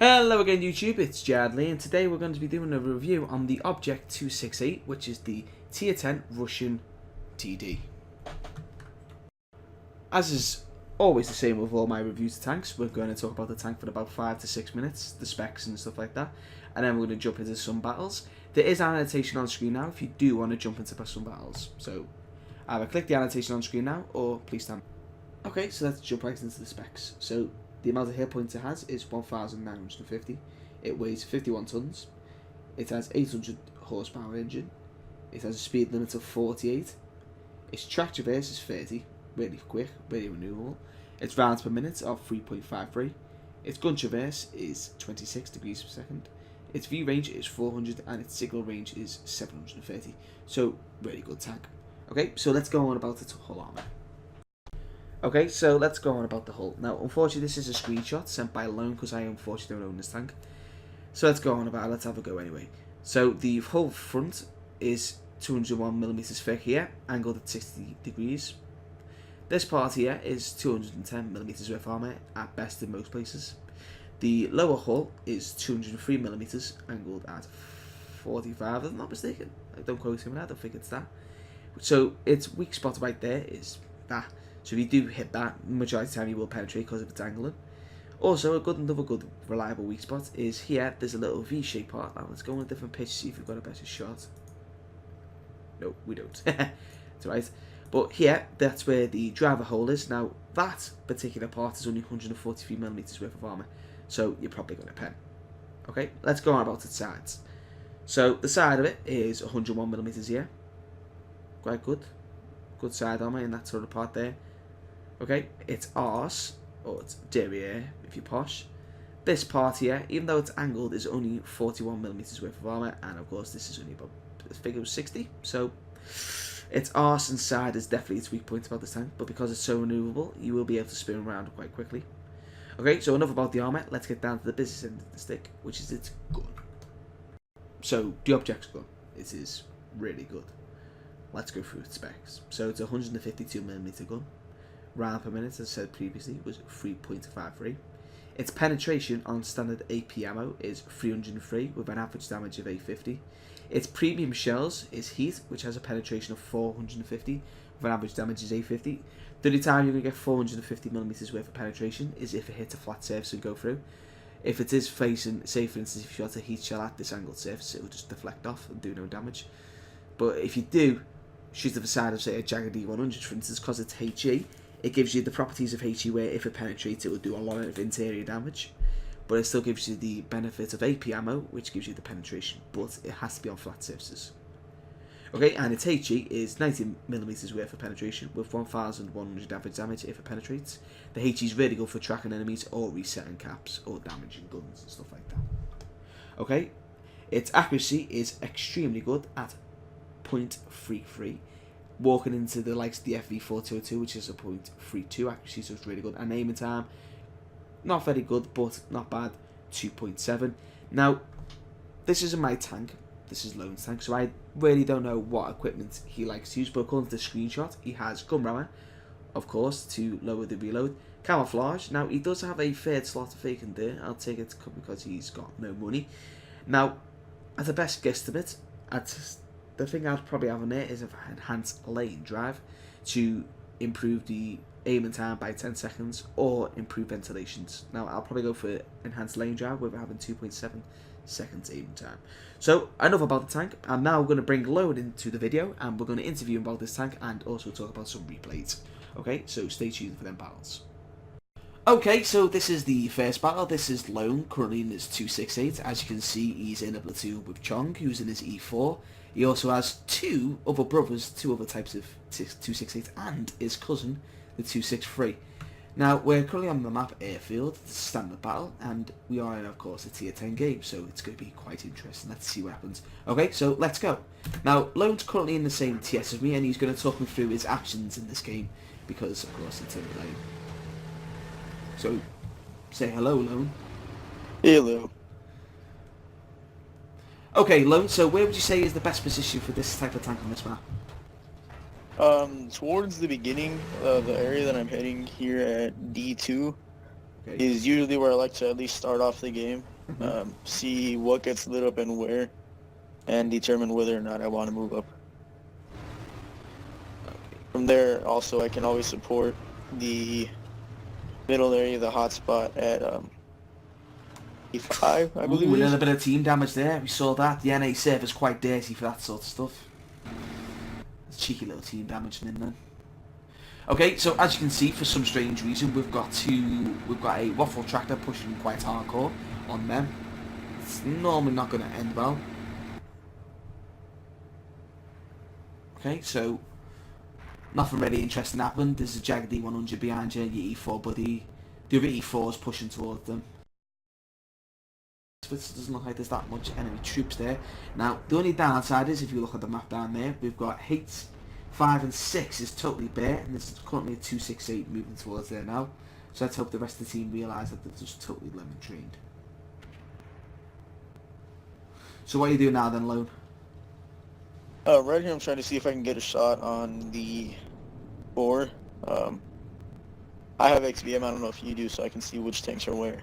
Hello again YouTube, it's Jadley, and today we're going to be doing a review on the Object 268, which is the Tier 10 Russian TD. As is always the same with all my reviews of tanks, we're going to talk about the tank for about 5 to 6 minutes, the specs and stuff like that, and then we're going to jump into some battles. There is an annotation on screen now if you do want to jump into some battles, so either click the annotation on screen now or please stand. Okay, so let's jump right into the specs. So the amount of hit points it has is 1,950. It weighs 51 tons. It has 800 horsepower engine. It has a speed limit of 48. Its track reverse is 30, really quick, really renewable. Its rounds per minute are 3.53. Its gun traverse is 26 degrees per second. Its view range is 400 and its signal range is 730. So really good tank. Okay, so let's go on about its hull armor. Okay, so let's go on about the hull. Now, unfortunately, this is a screenshot sent by Lone because I unfortunately don't own this tank. So let's go on about it. Let's have a go anyway. So the hull front is 201mm thick here, angled at 60 degrees. This part here is 210mm worth of armour, at best in most places. The lower hull is 203mm, angled at 45, if I'm not mistaken. Don't quote him on that, I don't think it's that. So its weak spot right there is that. So if you do hit that, majority of the time you will penetrate because of its angling. Also, another good reliable weak spot is here. There's a little V-shaped part. Now let's go on a different pitch, see if we've got a better shot. No, we don't. It's alright. But here, that's where the driver hole is. Now, that particular part is only 143mm worth of armour. So you're probably going to pen. Okay, let's go on about its sides. So the side of it is 101mm here. Quite good. Good side armour in that sort of part there. Okay, its arse, or its derriere if you're posh. This part here, even though it's angled, is only 41mm worth of armour, and of course this is only about a figure of 60. So its arse and side is definitely its weak point about this tank, but because it's so maneuverable, you will be able to spin around quite quickly. Okay, so enough about the armour, let's get down to the business end of the stick, which is its gun. So the Object's gun, it is really good. Let's go through its specs. So it's a 152mm gun. Round per minute, as I said previously, was 3.53. Its penetration on standard AP ammo is 303 with an average damage of 850. Its premium shells is heat, which has a penetration of 450 with an average damage of 850. The only time you're going to get 450mm worth of penetration is if it hits a flat surface and go through. If it is facing, say for instance, if you shot a heat shell at this angled surface, it will just deflect off and do no damage. But if you do shoot to the side of, say, a Jagged E100, for instance, because it's HE, it gives you the properties of HE where if it penetrates it will do a lot of interior damage, but it still gives you the benefit of AP ammo, which gives you the penetration, but it has to be on flat surfaces. Okay, and its HE is 90mm worth of penetration with 1100 average damage if it penetrates. The HE is really good for tracking enemies or resetting caps or damaging guns and stuff like that. Okay, its accuracy is extremely good at 0.33. Walking into the likes of the FV4202, which is a 0.32 accuracy, so it's really good. And aiming time, not very good, but not bad, 2.7. Now, this isn't my tank, this is Lone's tank, so I really don't know what equipment he likes to use, but according to the screenshot, he has gun rammer, of course, to lower the reload. Camouflage, now he does have a third slot of fake in there, I'll take it because he's got no money. Now, at the best guesstimate, the thing I'd probably have on there is an enhanced lane drive to improve the aiming time by 10 seconds or improve ventilations. Now I'll probably go for enhanced lane drive with having 2.7 seconds aiming time. So enough about the tank. I'm now going to bring Lone into the video and we're going to interview him about this tank and also talk about some replays. Okay, so stay tuned for them battles. Okay, so this is the first battle. This is Lone, currently in his 268. As you can see, he's in a platoon with Chong, who's in his E4. He also has two other brothers, two other types of 268, and his cousin, the 263. Now, we're currently on the map Airfield, the standard battle, and we are in, of course, a tier 10 game, so it's going to be quite interesting. Let's see what happens. Okay, so let's go. Now, Lone's currently in the same TS as me, and he's going to talk me through his actions in this game, because, of course, it's in the lane. So, say hello, Lone. Hello. Okay, Lone, so where would you say is the best position for this type of tank on this map? Towards the beginning, the area that I'm heading here at D2, is usually where I like to at least start off the game, see what gets lit up and where, and determine whether or not I want to move up. From there, also, I can always support the middle area, the hotspot at E5, I believe. Ooh, a little bit of team damage there. We saw that. The NA server's quite dirty for that sort of stuff. It's cheeky little team damage in then. Okay, so as you can see, for some strange reason, we've got a Uesfull tractor pushing quite hardcore on them. It's normally not going to end well. Okay, so nothing really interesting happened. There's a Jag D100 behind you, your E4 buddy. The other E4 is pushing towards them. It doesn't look like there's that much enemy troops there. Now, the only downside is, if you look at the map down there, we've got 8, 5 and 6 is totally bare, and there's currently a 268 moving towards there now. So let's hope the rest of the team realise that they're just totally lemon trained. So what are you doing now then, Lone? Right here I'm trying to see if I can get a shot on the 4. I have XBM, I don't know if you do, so I can see which tanks are where.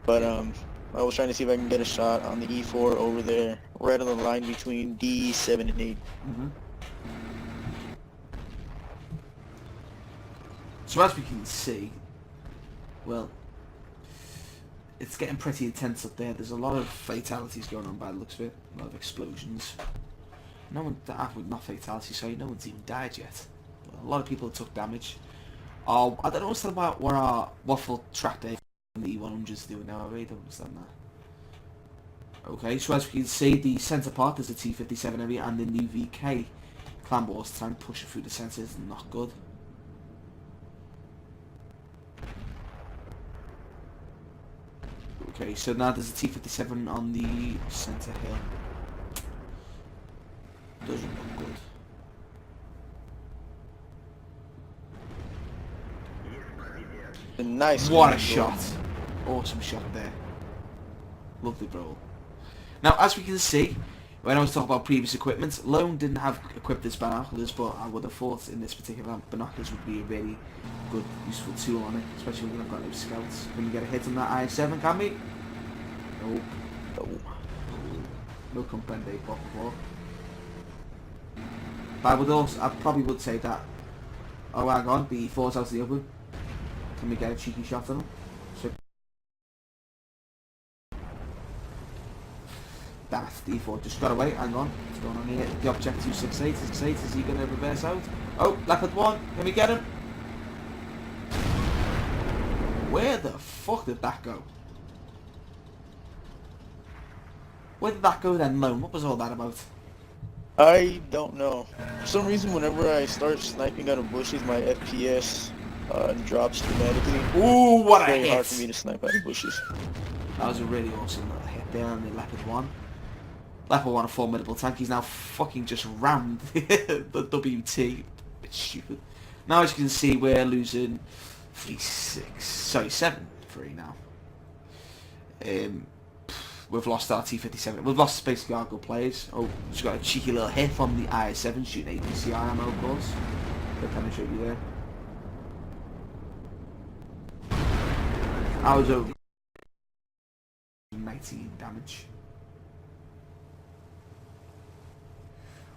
But I was trying to see if I can get a shot on the E4 over there, right on the line between D7 and 8. So as we can see, well, it's getting pretty intense up there. There's a lot of fatalities going on by the looks of it. A lot of explosions. No one, not fatalities, sorry, no one's even died yet. A lot of people took damage. I don't understand about what our Uesfull tractor and the E100s is doing now. I really don't understand that. Okay, so as we can see, the centre part, there's a T-57 area, and the new VK Clan Wars tank pushing through the centre is not good. Okay, so now there's a T-57 on the centre hill. Doesn't look good. Nice. What a shot. Awesome shot there. Lovely roll. Now, as we can see, when I was talking about previous equipment, Lone didn't have equipped his binoculars, but I would have thought in this particular binoculars would be a really good, useful tool on it, especially when I've got no scouts. Can we get a hit on that IS-7, can we? No. No. No comprende, por favor. But I probably would say that. Oh, hang on, the E4's out of the oven. Can we get a cheeky shot on him? So, damn it, the E4 just got away. Hang on, what's going on here? The object 268 is he going to reverse out? Oh, Leopard 1, can we get him? Where the fuck did that go? Where did that go then, Lone? What was all that about? I don't know. For some reason, whenever I start sniping out of bushes, my FPS drops dramatically. Ooh, what a hit! It's very hard for me to snipe out of bushes. That was a really awesome little hit there on the Leopard 1. Leopard 1, a formidable tank. He's now fucking just rammed the WT. It's stupid. Now, as you can see, we're losing 7-3 now. We've lost our T-57. We've lost basically our good players. Oh, just got a cheeky little hit from the IS-7 shooting APCR ammo, of course. They'll penetrate you there. I was over 19 damage.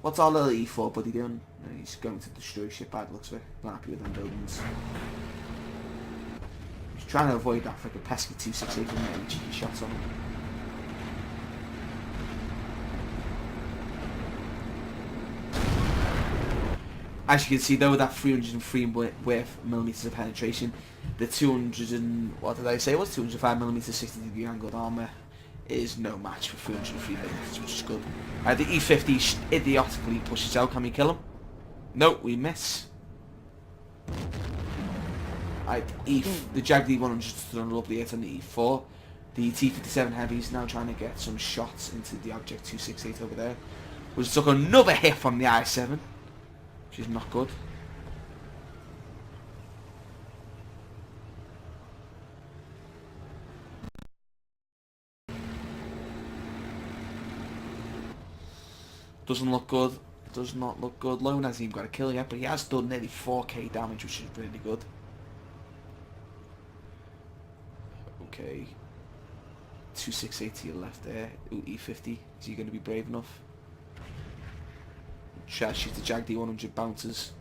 What's our little E4 buddy doing? He's going to destroy shit by the looks of it. Not happy with them buildings. He's trying to avoid that freaking pesky 268 from getting cheeky shots on him. As you can see though, with that 303 millimeters of penetration, the 200 and what did I say? It was 205 millimeters 60-degree angled armor is no match for 303 millimeters, which is good. The E50 idiotically pushes out. Can we kill him? No, we miss. The Jag D100 stood on a lovely hit on the E4. The T-57 Heavy is now trying to get some shots into the Object 268 over there. We just took another hit from the I-7. Which is not good. Doesn't look good. Does not look good. Lone hasn't even got a kill yet, but he has done nearly 4k damage, which is really good. Okay. 268 to your left there. Ooh, E50. Is he going to be brave enough? Try to shoot the Jag D100 bouncers.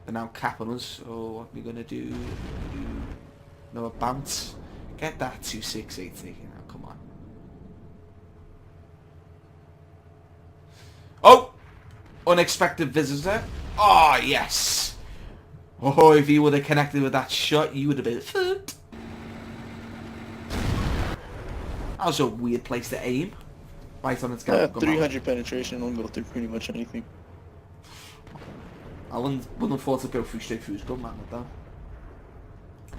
They're now capping us. So what are we going to do? Another bounce. Get that 2680. Now, come on. Oh! Unexpected visitor. Oh, yes. Oh, if you would have connected with that shot, you would have been fucked. That was a weird place to aim. Right on its gap. 300 penetration will go through pretty much anything. I wouldn't have thought to go through straight through his gun, man, like that.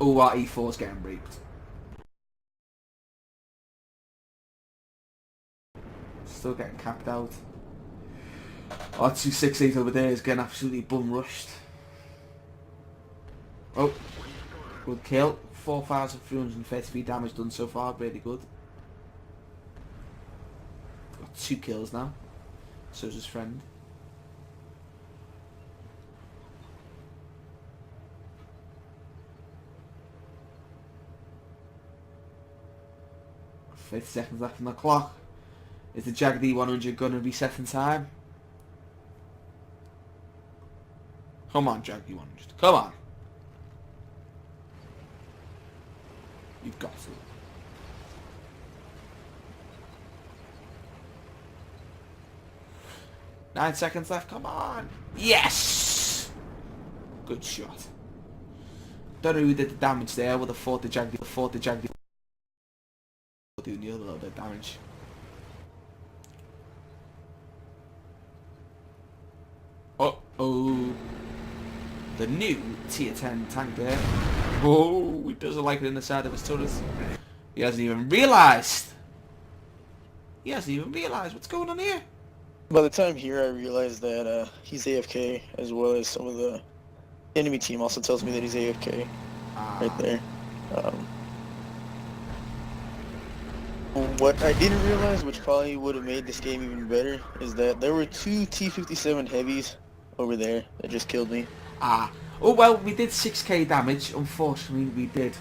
Oh, our E4's getting raped. Still getting capped out. Our 268 over there is getting absolutely bum rushed. Oh, good kill. 4,333 damage done so far, really good. Got 2 kills now. So's his friend. $50 seconds left on the clock. Is the Jag D100 going to reset in time? Come on, Jag D100. Come on. You've got to. Nine seconds left. Come on. Yes. Good shot. Don't know who did the damage there. Would have thought the Jag D doing the other little bit of damage. Uh-oh. The new tier 10 tank there. Oh, he doesn't like it in the side of his turret. He hasn't even realised. He hasn't even realised what's going on here. By the time here, I realized that he's AFK, as well as some of the enemy team also tells me that he's AFK. Right there. What I didn't realize, which probably would have made this game even better, is that there were 2 T-57 heavies over there that just killed me. Oh well, we did 6k damage. Unfortunately, we did.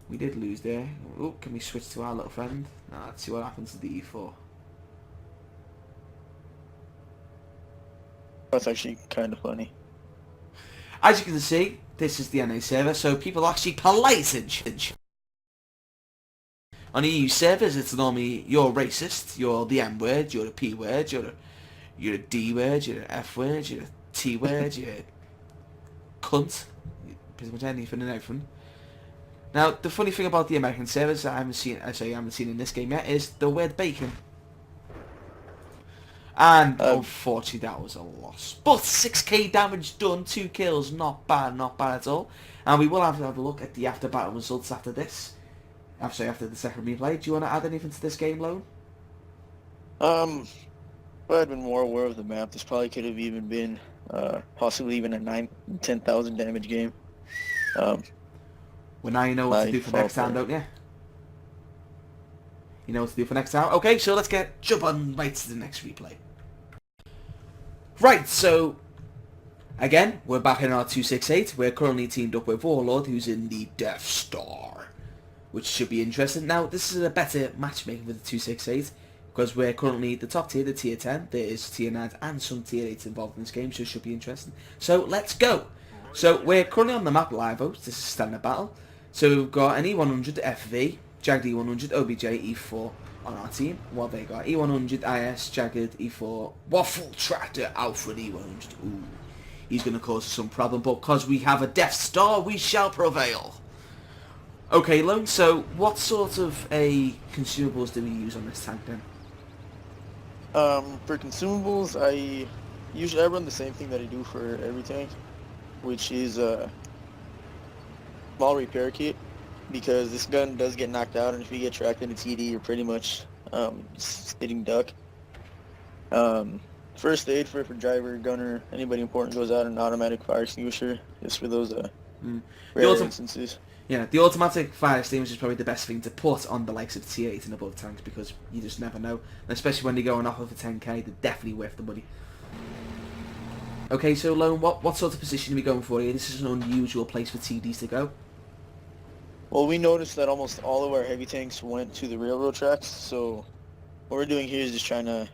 We did lose there. Oh, can we switch to our little friend? Let's see what happens to the E4. That's actually kind of funny. As you can see, this is the NA server, so people are actually polite. On EU servers, it's normally you're racist, you're the M word, you're the P word, you're a D word, you're an F word, you're a T word, you're a cunt, pretty much anything and everything. Now, the funny thing about the American servers that I haven't seen in this game yet is the word bacon. And unfortunately, that was a loss. But 6k damage done, 2 kills, not bad at all. And we will have to have a look at the after battle results after this. After the second replay. Do you want to add anything to this game, Lone? If I had been more aware of the map, this probably could have even been possibly even a 10,000 damage game. Well, now you know what to do for next time, don't you? You know what to do for next time? Okay, so let's jump on right to the next replay. Right, so again, we're back in our 268. We're currently teamed up with Warlord, who's in the Death Star, which should be interesting. Now, this is a better matchmaking with the 268, because we're currently the top tier, the tier 10. There is tier 9 and some tier 8s involved in this game, so it should be interesting. So, let's go. So, we're currently on the map Live Oaks. This is standard battle. So, we've got an E100 FV, Jag D100, OBJ, E4 on our team. What they got? E100, IS, Jagged, E4, Uesfull Tractor, Alfred E100. Ooh, he's going to cause some problem, but because we have a Death Star, we shall prevail. Okay, Lone, so what sort of consumables do we use on this tank then? For consumables, I run the same thing that I do for every tank, which is a small repair kit, because this gun does get knocked out, and if you get tracked in a TD, you're pretty much sitting duck. First aid for driver, gunner, anybody important goes out, an automatic fire extinguisher, just for those rare instances. Yeah, the automatic fire extinguisher is probably the best thing to put on the likes of tier 8 and above tanks, because you just never know. And especially when you're going off of a 10k, they're definitely worth the money. Okay, so Lone, what sort of position are we going for here? This is an unusual place for TDs to go. Well, we noticed that almost all of our heavy tanks went to the railroad tracks, so what we're doing here is just trying to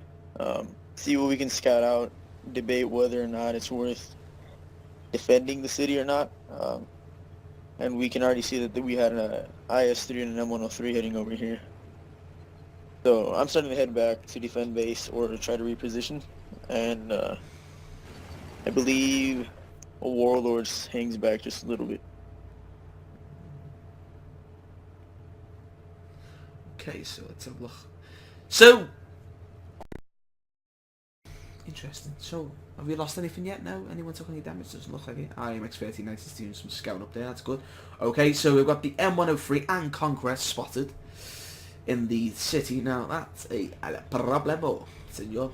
see what we can scout out, debate whether or not it's worth defending the city or not. And we can already see that we had an IS-3 and an M103 heading over here. So I'm starting to head back to defend base or to try to reposition. And I believe a Warlords hangs back just a little bit. Okay, so let's have a look. So, interesting. So, have we lost anything yet? No? Anyone took any damage? Doesn't look like it. IMX-1390 is doing some scouting up there. That's good. Okay, so we've got the M103 and Conquest spotted in the city. Now, that's a problemo, senor.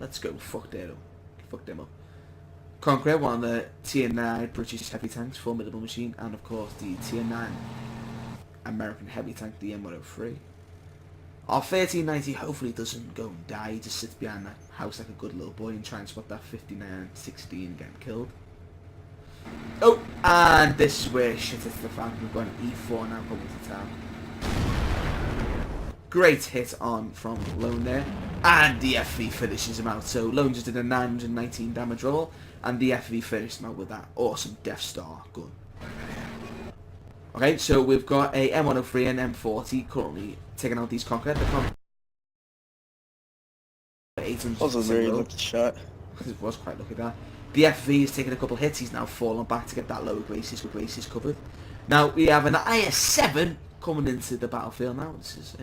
Let's go. Fuck them up. Fuck them up. Conquest, one of the Tier 9 British heavy tanks, formidable machine, and of course the Tier 9 American heavy tank, the M103. Our 1390 hopefully doesn't go and die. He just sits behind that house like a good little boy and try and spot that 59-16 getting killed. Oh, and this is where shit hits the fan. We've got an E4 now coming to town. Great hit on from Lone there. And the FV finishes him out. So Lone just did a 919 damage roll. And the FV finished him out with that awesome Death Star gun. Okay, so we've got a M103 and M40 currently taking out these Conqueror. The 800. That was a very lucky shot. It was quite lucky that. The FV has taken a couple hits. He's now fallen back to get that lower glacis with glacis covered. Now we have an IS-7 coming into the battlefield now. This is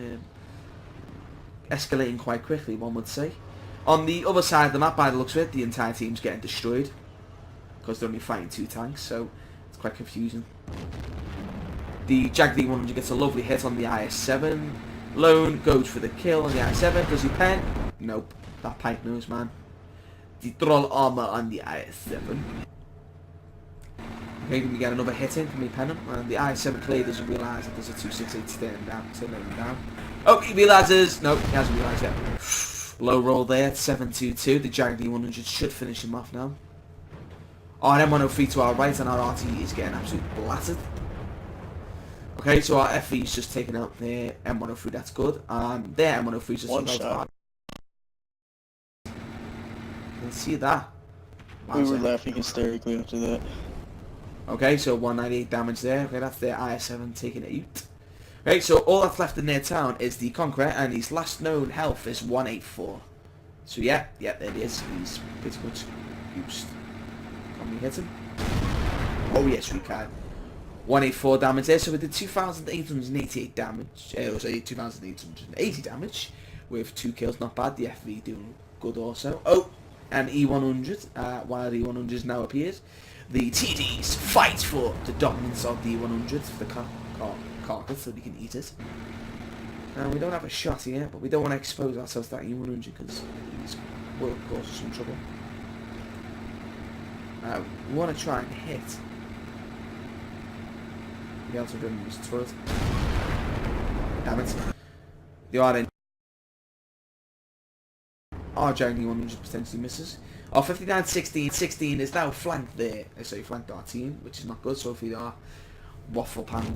escalating quite quickly, one would say. On the other side of the map, by the looks of it, the entire team's getting destroyed because they're only fighting 2 tanks, so it's quite confusing. The Jag D100 gets a lovely hit on the IS-7. Lone goes for the kill on the IS-7. Does he pen? Nope. That pipe nose man. The Droll armor on the IS-7. Okay, can we get another hit in? Can we pen him? And the IS-7 clearly doesn't realise that there's a 268 standing down, so let him down. Oh, he realises. No, he hasn't realised yet. Low roll there at 722. The Jag D100 should finish him off now. Our M103 to our right and our RT is getting absolutely blattered. Okay, so our FV is just taking out their M103, that's good. Their M103 is just one shot. You can see that. We were laughing hysterically after that. Okay, so 198 damage there. Okay, that's their IS-7 taking 8. Okay, so all that's left in their town is the Conqueror, and his last known health is 184. So yeah, there it is. He's pretty much used. Can we hit him? Oh yes, we can. 184 damage there, so we did 2,888 damage. It was 2,880 damage with 2 kills, not bad. The FV doing good also. Oh, and E100, while the E100 now appears, the TDs fight for the dominance of the E100 for the carcass so they can eat it. And we don't have a shot here, but we don't want to expose ourselves to that E100 because it will cause us some trouble. We want to try and hit the outer rim of his turret. Damn it. The RN. Our Journey 100 potentially misses. Our 59-16 is now flanked there. So flanked our team, which is not good. So hopefully our waffle tractor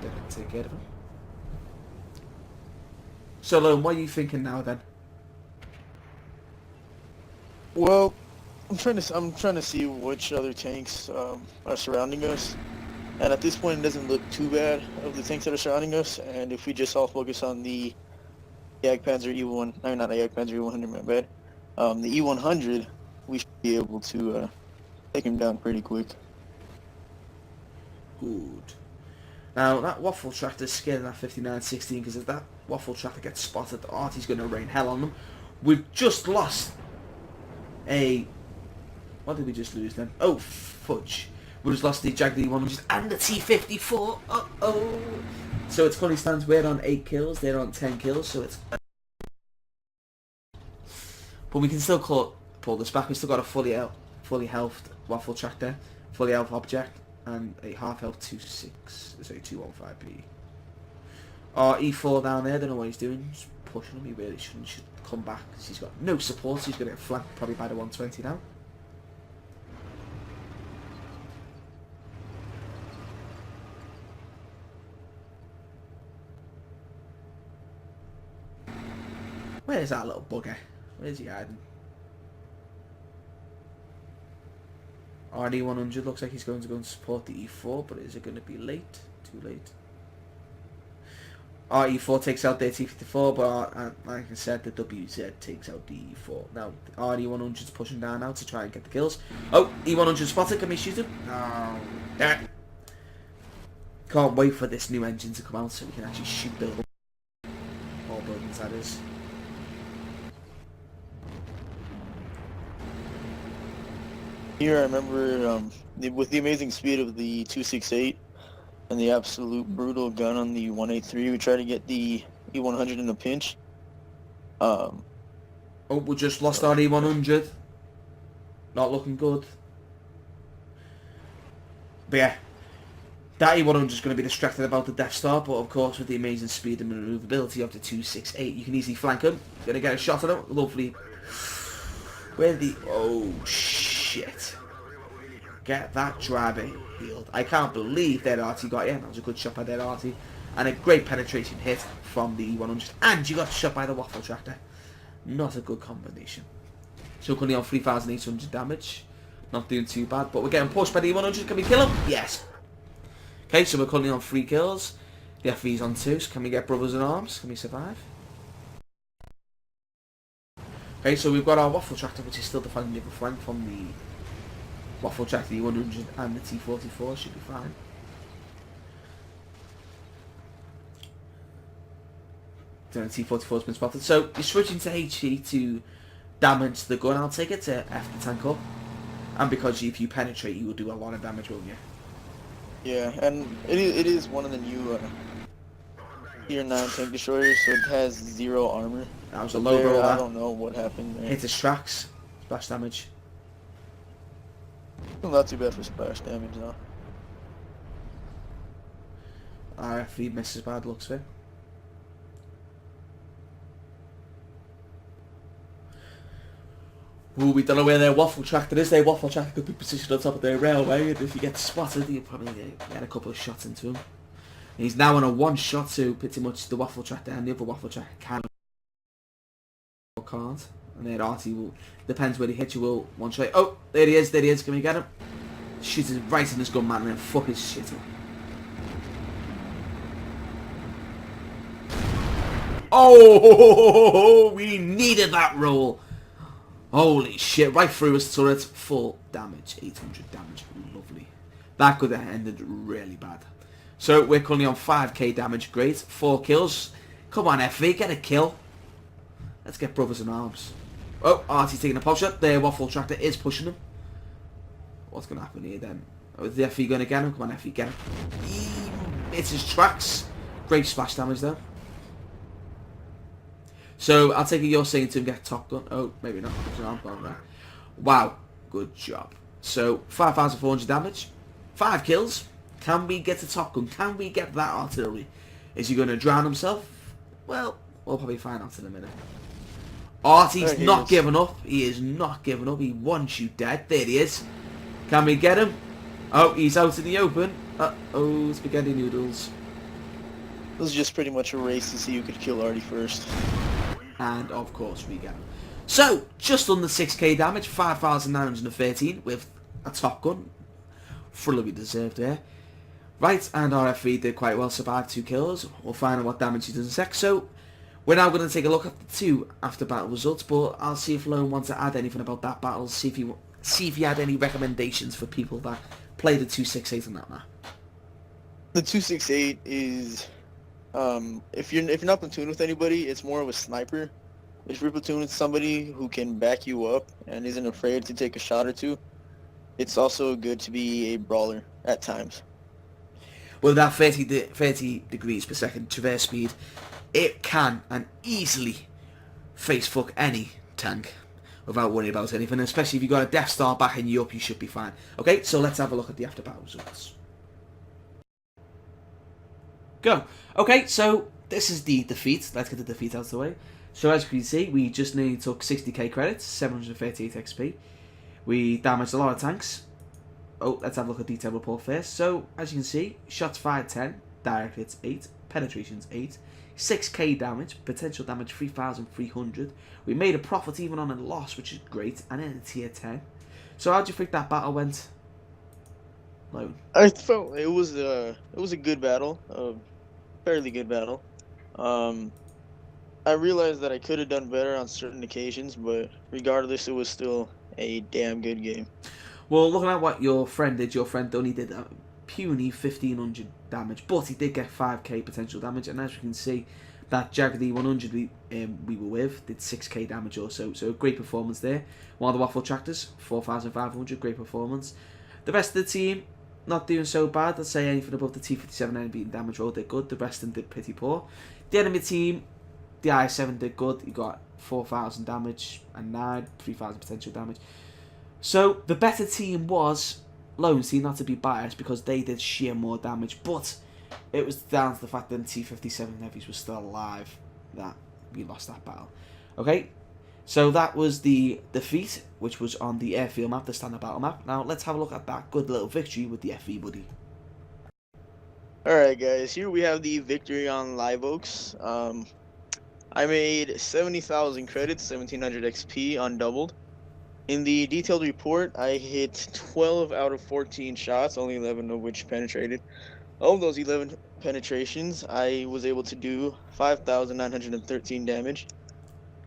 can take care of him. So Lone, what are you thinking now then? Well, I'm trying to see which other tanks are surrounding us, and at this point it doesn't look too bad of the tanks that are surrounding us. And if we just all focus on the Jagdpanzer E1, no, not the Jagdpanzer E100, my bad. The E100, we should be able to take him down pretty quick. Good. Now that waffle tractor's scared of that 59-16 because if that waffle tractor gets spotted, the Artie's going to rain hell on them. We've just lost a... What did we just lose then? Oh, fudge. We just lost the Jag D100 and the T54. Uh-oh. So it's currently stands, we're on 8 kills, they're on 10 kills, so it's... But we can still pull this back. We've still got a fully healthed waffle tractor, fully health object, and a half health 215p. Our E4 down there, don't know what he's doing. Just pushing him, he really should come back because he's got no support, so he's going to get flanked probably by the 120 now. Where's that little bugger? Where's he hiding? RD100 looks like he's going to go and support the E4, but is it going to be late? Too late. RE4 takes out their T54, but like I said, the WZ takes out the E4. Now, RD100's pushing down now to try and get the kills. Oh, E100 spotted. Can we shoot him? No. Damn it. Can't wait for this new engine to come out so we can actually shoot buildings. All buildings, that is. Here, I remember with the amazing speed of the 268 and the absolute brutal gun on the 183, we tried to get the E100 in a pinch. Oh, we just lost our E100. Not looking good. But yeah, that E100 is going to be distracted about the Death Star, but of course with the amazing speed and maneuverability of the 268, you can easily flank him. Going to get a shot at him. Lovely. Where the... Oh, shit. Get that driver healed. I can't believe that RT got you. That was a good shot by that RT. And a great penetration hit from the E100. And you got shot by the waffle tractor. Not a good combination. So currently on 3,800 damage. Not doing too bad. But we're getting pushed by the E100. Can we kill him? Yes. Okay, so we're currently on 3 kills. The FV's on 2. So can we get brothers in arms? Can we survive? Okay, so we've got our waffle tractor, which is still defending the flank from the waffle tractor, the 100 and the T44. Should be fine. So the T44's been spotted. So you're switching to HE to damage the gun. I'll take it to F the tank up. And because if you penetrate, you will do a lot of damage, won't you? Yeah, and it is one of the new Tier 9 tank destroyers, so it has 0 armor. That was a low roll. I don't know what happened there. Hit his tracks. Splash damage. Well, not too bad for splash damage, though. RFV misses bad looks for. Ooh, we don't know where their waffle tractor is. Their waffle tractor could be positioned on top of their railway, and if you get spotted, you'll probably get a couple of shots into him. And he's now on a 1-shot, so pretty much the waffle tractor and the other waffle tractor can or can't. And then RT will, depends where he hits you, will one-shot. Oh, there he is, can we get him? Shoots him right in his gun, man, and then fuck his shit up. Oh, we needed that roll. Holy shit, right through his turret, full damage, 800 damage, lovely. That could have ended really bad. So we're currently on 5k damage, great, 4 kills. Come on FV, get a kill. Let's get brothers in arms. Oh, RT's taking a pop shot, their waffle tractor is pushing him. What's going to happen here then? Oh, is the FV going to get him? Come on FV, get him. It's his tracks. Great splash damage though. So, I'll take it you're saying to him get Top Gun. Oh, maybe not. Wow, good job. So, 5,400 damage. 5 kills. Can we get to Top Gun? Can we get that artillery? Is he going to drown himself? Well, we'll probably find out in a minute. RT's not giving up. He is not giving up. He wants you dead. There he is. Can we get him? Oh, he's out in the open. Uh-oh, spaghetti noodles. This is just pretty much a race to see who could kill Artie first. And of course we get him. So, just under 6k damage, 5,913 with a Top Gun. Fully deserved there. Right, and RFV did quite well, survived 2 kills. We'll find out what damage he does in a sec. So, we're now going to take a look at the 2 after battle results, but I'll see if Lone wants to add anything about that battle, see if he had any recommendations for people that play the 268 on that map. The 268 is... if you're not platooned with anybody, it's more of a sniper. If you're platooned with somebody who can back you up and isn't afraid to take a shot or two, it's also good to be a brawler at times. With that 30 degrees per second traverse speed, it can and easily face fuck any tank without worrying about anything, especially if you've got a Death Star backing you up, you should be fine. Okay, so let's have a look at the after battle results. Go. Okay, so this is the defeat. Let's get the defeat out of the way. So as you can see, we just nearly took 60k credits, 738 XP. We damaged a lot of tanks. Oh, let's have a look at detailed report first. So as you can see, shots fired 10, direct hits 8, penetrations 8, 6k damage, potential damage 3,300. We made a profit even on a loss, which is great, and in a tier 10. So how do you think that battle went? Lone. I felt it was a good battle, a fairly good battle. I realized that I could have done better on certain occasions, but regardless, it was still a damn good game. Well, looking at what your friend only did a puny 1,500 damage, but he did get 5k potential damage, and as you can see, that Jaggedy 100 we were with did 6k damage also, so a great performance there. One of the Waffle Tractors, 4,500, great performance. The rest of the team, not doing so bad. I'd say anything above the T57 enemy beating damage roll did good, the rest of them did pretty poor. The enemy team, the I7 did good, he got 4,000 damage and 3,000 potential damage. So the better team was Lone's team, not to be biased, because they did sheer more damage, but it was down to the fact that the T57 heavies were still alive that we lost that battle. Okay, so that was the defeat, which was on the airfield map, the standard battle map. Now let's have a look at that good little victory with the FE buddy. Alright guys, here we have the victory on Live Oaks. I made 70,000 credits, 1,700 XP undoubled. In the detailed report, I hit 12 out of 14 shots, only 11 of which penetrated. Of those 11 penetrations, I was able to do 5,913 damage.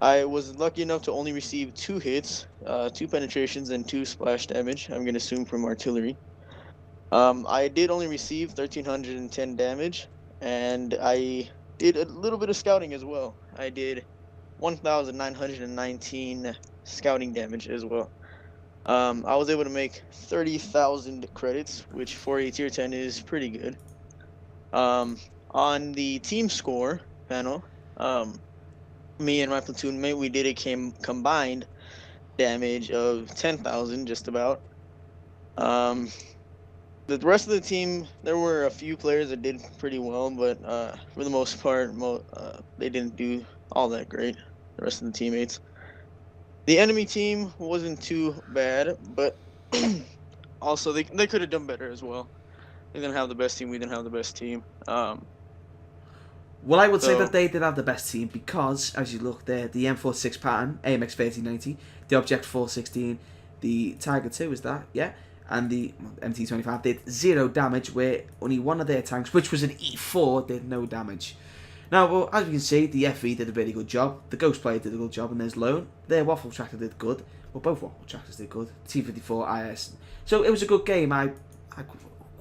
I was lucky enough to only receive 2 hits, 2 penetrations, and 2 splash damage, I'm going to assume from artillery. I did only receive 1,310 damage, and I did a little bit of scouting as well. I did 1,919 scouting damage as well. I was able to make 30,000 credits, which for a tier 10 is pretty good. On the team score panel, me and my platoon mate, we did a combined damage of 10,000 just about. The rest of the team, there were a few players that did pretty well, but for the most part, they didn't do all that great, the rest of the teammates. The enemy team wasn't too bad, but also they could have done better as well. They didn't have the best team, we didn't have the best team. Well, I would say that they did have the best team because, as you look there, the M46 pattern, AMX 1390, the Object 416, the Tiger 2 is that, yeah, and the MT25 did 0 damage, where only one of their tanks, which was an E4, did no damage. Now, well, as you can see, the FE did a really good job, the Ghost player did a good job, and there's Lone. Their Waffle Tractor did good, well, both Waffle Tractors did good, T54 IS. So it was a good game. I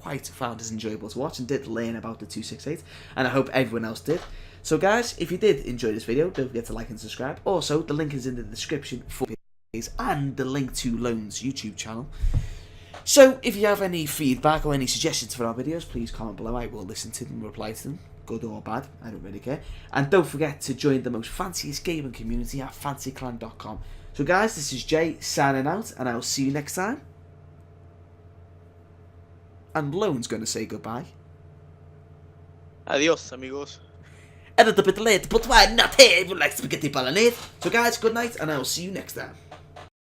quite found it enjoyable to watch and did learn about the 268, and I hope everyone else did. So guys, if you did enjoy this video, don't forget to like and subscribe. Also, the link is in the description for videos and the link to Lone's YouTube channel. So if you have any feedback or any suggestions for our videos, please comment below. I will listen to them and reply to them, good or bad, I don't really care. And don't forget to join the most fanciest gaming community at fancyclan.com. So guys, this is Jay signing out, and I'll see you next time. And Lone's going to say goodbye. Adios, amigos. A little bit late, but why not? Hey, everyone likes spaghetti bolognese. So guys, good night, and I'll see you next time.